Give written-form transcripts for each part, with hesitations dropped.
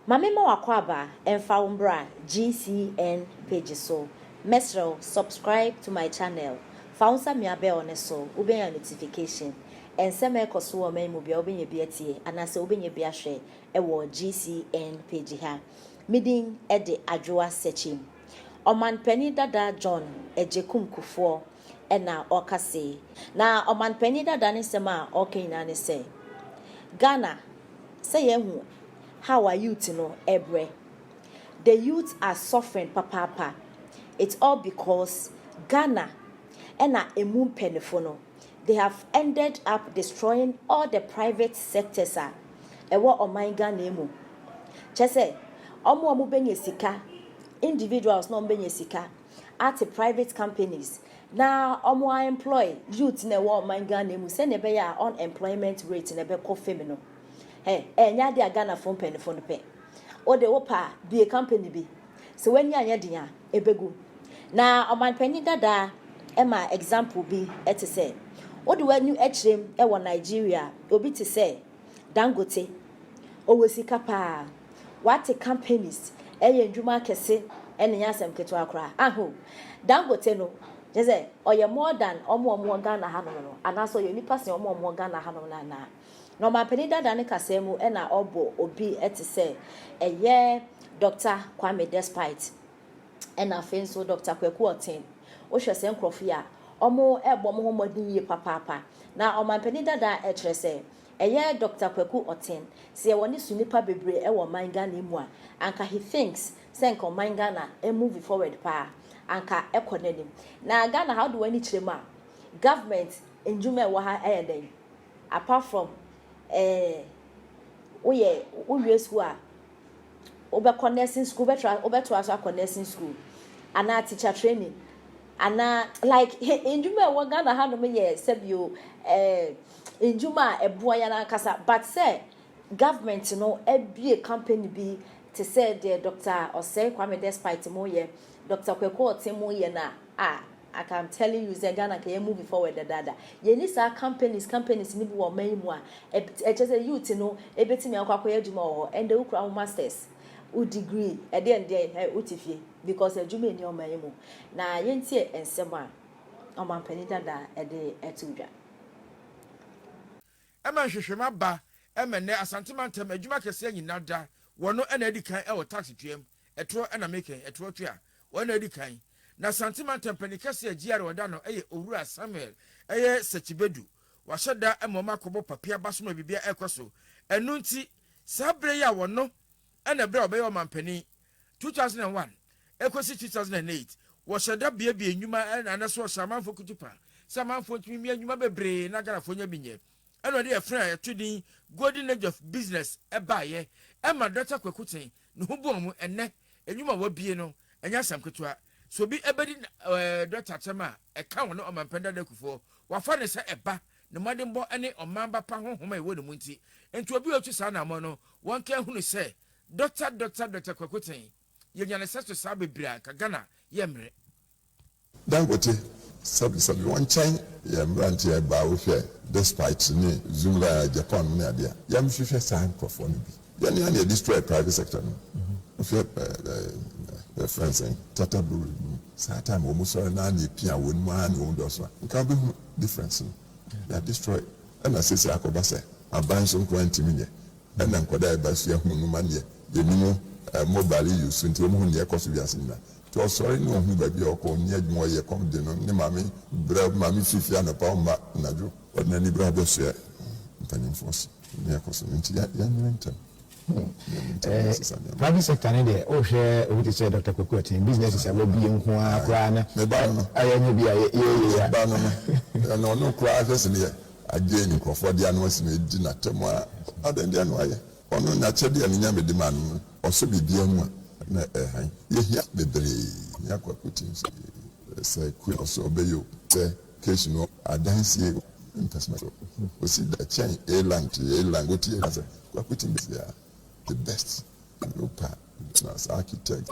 Mamema wakwaba emfa umbra GCN page so. Mesro subscribe to my channel. Founsa mi abe on so ubenya notification. And seme ekoso wo man mu bia ubenye bietie anase ubenye bia hwe ewo GCN page ha. Midin ede adwoa sechim. Oman pani dada John ejekum kufo ena okase. Na oman pani dada ne sema okenya ne se. Ghana say yehu how are youth no ebre. The youth are suffering papa. It's all because Ghana and emu penifono. They have ended up destroying all the private sectors. Ewa oman Ghana emu. Chese, omu benye sika. Individuals no benye sika. At private companies. Now omu employ youth ne wa oman Ghana emu. Se nebe ya unemployment rate nebe ko femino. Hey, nya dia Ghana phone penifone pe. O de wopa be a company bi. So when nya dia ebegu. Na oman penny dada ema example bi ete say. O de wanu echrem e wo Nigeria obi te say Dangote owosika pa. What companies eye ndwuma kese ene nyasem keto akra. Aho. Dangote no je say oye more than omo Ghana ha no. Anaso ye nipa se omo Ghana ha no na. No ma peni dada ne kasemu e na obo obi ete se eye Dr. Kwame Despite e na fenso Dr. Kweku Oten o hwese nkrofo ya omo ebo mo homodin ye papa na o ma peni dada e kire se eye Dr. Kweku Oten se e woni sunipa bebre e wo manga na emu a anka he thinks se nko manga na e move forward pa anka e konenim na Ghana how do wani kire ma government enjume wo ha e den apart from we school a obe nursing school obe to nursing school ana teacher training ana like enjuma we Ghana ha no me ye sebio enjuma eboa ya na kasa but say government no be a company be to say the Dr. Osei Kwame Despite mo ye Dr. Kweku Oten mo ye na I can tell you Ghana can move forward the dada. Ye need sa companies ni bi wo man mu a just youth no e betimi akwa adwuma wo and the ukra masters u degree e de utifie because adwuma ni o man mu na ye ntie ensem a o man pani dada e de etudwa e man hwehwema ba e menne asantemantam adwuma kese nyina da wono e na edi kan e wo tax twem etro e na make etro twia wono edi kan na santimantam panikase agiare oda no eye owura Samuel eye sechibedu waheda emoma kobo papia basoma bibia ekoso enu nti sabre ya wono ena bre obeye omampani 2001 ekosi 2008 waheda bia enwuma ena na so samanfo kutupa samanfo ntimi enwuma bebre na garafo nya binye ena de efra etudin golden age of business ebaye ema Dr. Kweku Ten no hubomu enne enwuma wabie no enya samketua so bi ebedi Dr. Chema e ka wono omampenda da kufo wafa ne se eba ne modembo ene omamba pa honhoma ewo ne munti enti obi otu sa na mo no wonka hunu se Dr. Kweku Ten yenya ne seso sa bebra ka Ghana yemre Dangote sabi one chain yemranti e ba wo hwe Despite ni Zumra Japan ne adia yam hwehwe sa nkofo no bi yani an destroy private sector no the friends and Tata Blue Satam almost nani pia won man won doso can be difference they are destroyed and I say akobase aban so ko antimi and then koda ba so ehunu man ye yeminu mobile use nti omu ne ekoso biase na to sorry no hu ba bi okọ nya dwumo ye kom de no ne mami bra mami fifia na pa ma najo ordinary bra bo so mpanin force ne ekoso nti ya nyentem private sector ne de o hwe o ti say Dr. Kweku Ten business is about being nko akra na me ba no ayenye bia ye ba no no kra first ne agye ni krofo dia no asime di na temo a adan dia no aye ono na chede ani nya me di man o so bibia mu na han ye hia bebre ya Kweku Ten say ku o so obeyo te case no adansie investment o si da chain a go tie asa Kweku Ten be the best as architect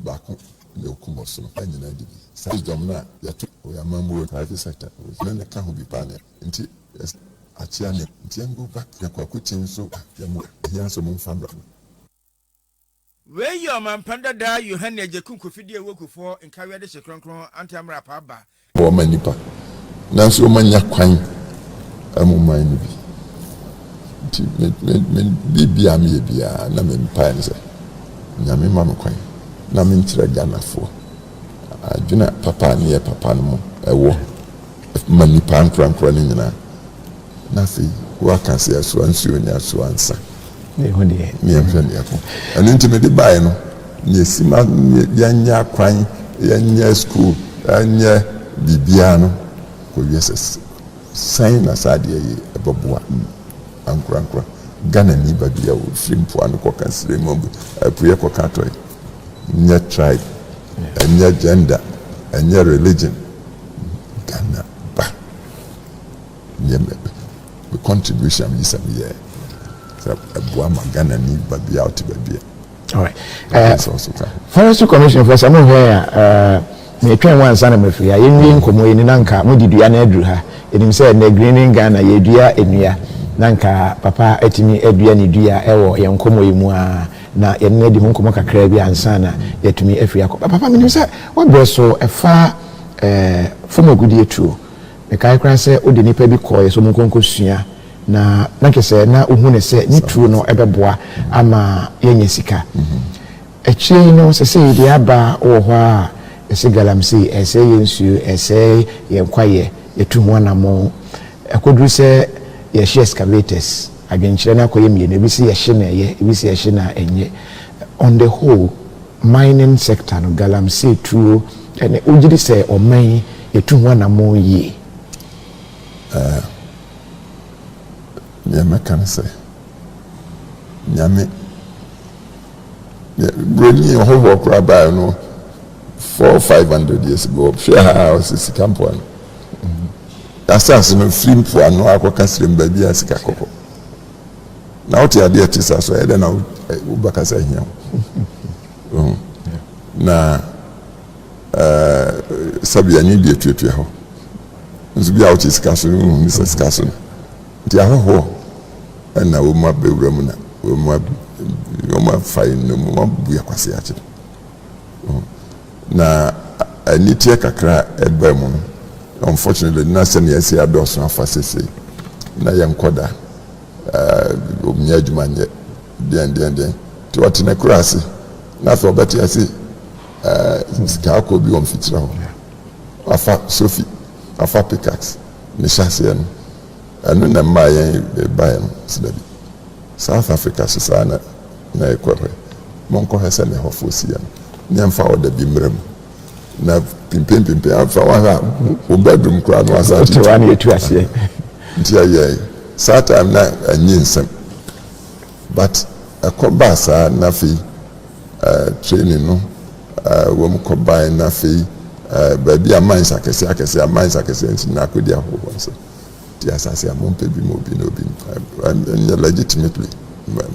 back le okumoso no anyina di sai domna ya to ya mamu private sector no ne ka ho bi pa ne nti achia ne nti go back ya Kweku Ten so ya mu ya so mu famra Where your man panda da you hand a jakun kofidi woku for in carry the shekronkron anti-amra paba. Woman nipa. Nanso manya kwan amuma ni bi. Ti me bibia me bia na me mpa nse. Nyame ma me kwan. Na me ntira Ghanafo. Adwena papa ne ye papa no mo ewo. Manipa nkran ni nyina. Na fi waka se aso ansuo ni aso ansa. Ne ho de. Me amfa ne akọ. Anu ntime de bae no. Ne sima yanya kwan, yanya school, yanya bibia no. Ko yes sign na sade ye eboboa. Ankran. Ghana ni babia o frimpo anu ko kansire mombu. Apuye ko katoi. Nya tribe. Nya gender, nya religion. Ghana ba. Nya the contribution is some year. So Abuama Ghana ni babia out babia. All right. Forestry Commission for some where me twen wan sana mafia yenwi nkomo yeni nanka modidua na aduru ha enim say na greening Ghana yedua enua nanka papa etimi adua ni dua ewo ye nkomo yimu a na ye na di nkomo kakra bi ansana yetumi afia akọ papa menim say wabreso efa fomagudi etuo me kai kran say odi nipa bi koye so monkonko sua na nankese na ohu ne say ni tuo no ebeboa ama yenye sika echi no se di aba wo ho a ese galamsi ese yensu ese yenkwaye yetu ho anamo ekodru se ye share excavators adwenkyere na koye mie na bi se ye hye na ye bi se ye hye na enye on the whole mining sector no galamsi tuo ene ugiri se oman yetu ho anamo yi nyame kan se nyame broni ho kra ba no 400-500 years ago share house sikampo no asase no flimpo ano akoka sirem ba bia sika kokko na oti ade tisa so ede na ubakasa hia na sabia ni bi etuetua ho nso bia oti sika so no ni sika so ti aho na wo ma bewura mu na wo ma fai no mo bua kwase ache na anitie kakra eba mu no unfortunately na se ne yesi adoso afasese na yenkoda omnya adwuma nye den ti wati na kurase na fa obeti ase ska ko bi on fitira ho afa Sophie afa pickaxe ne chase no anu na ma yen ba yen sidabi South Africa so sana na ekwawe monko hese ne hofosi ya nyamfa oda bi mrem na pimpim afa wa o bedroom kra no asati to wan yetu ase ntia ye that time na anyinsem but akoba sa na fi training no wo mkoba na fi baby a mines akese a mines akese nti na akodi ahoho so ti asase amompe bi mo bi no bi and legitimately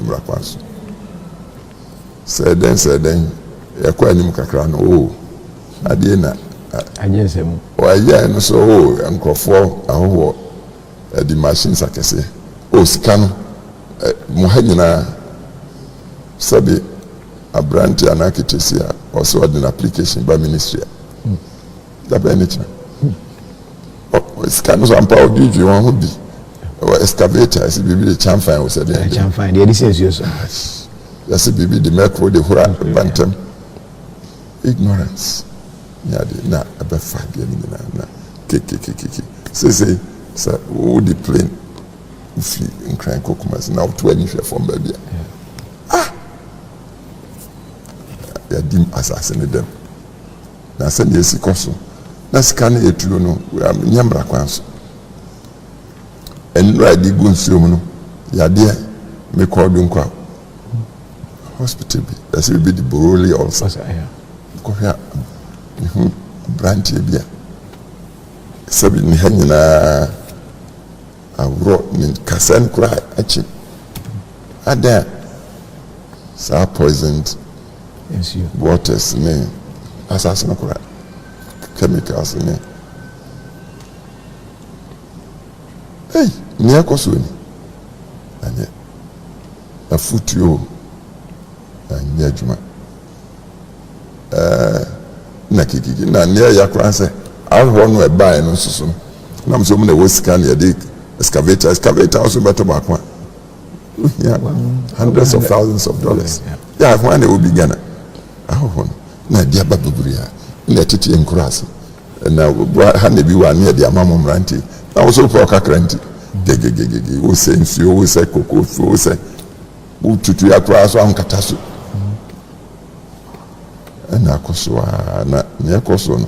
mrakwanso said then yakwa ni mkakra no ade na anyensem o aye no so nkrofo ahoho the machines akese sika no mo hanyina sabi abranti anakitesia also an application by ministry da benefit sika no so ampa odiju won ho bi excavator is bibi the chamfine was there chamfine the editions you so that's bibi the macro the hura bantam ignorance na abefa bia ni na kekekekeke say who the plane if in crying kokumas now 20 from baby ya dim assassin them na send yesi koso na scan etulo no nyamra kwanso en right di gunsuo no ya de me call do nkwa hospital bi that's be the boroli also ko ya branch bia sabi ni hanyina awro ni kasan kura achi ada sa poisoned waters ne assassin kura chemicals ne ni akoso ni anya afutuo nyɛ adwuma na kikiki na neɛ yɛ akora sɛ ahɔ no ɛbaeɛ no nsoso no nam sɛ mu na ɛwɔ sika ne yɛde excavator nso bɛtɔ baako a ohia hundreds of thousands of dollars yɛ ahoa na ɛwɔ bi Ghana ahɔhɔ no na ɛde aba bebree a na ɛtete nkura ase na ha na bi wɔ a ne yɛde ama mo mmeranteɛ na wo so wopɛ ɔkakra nti gegegegege wo sɛ nsuo wo sɛ koko fuo wo sɛ wotutu ya koraa so ankata so ɛna akɔ so a na neɛ kɔ so no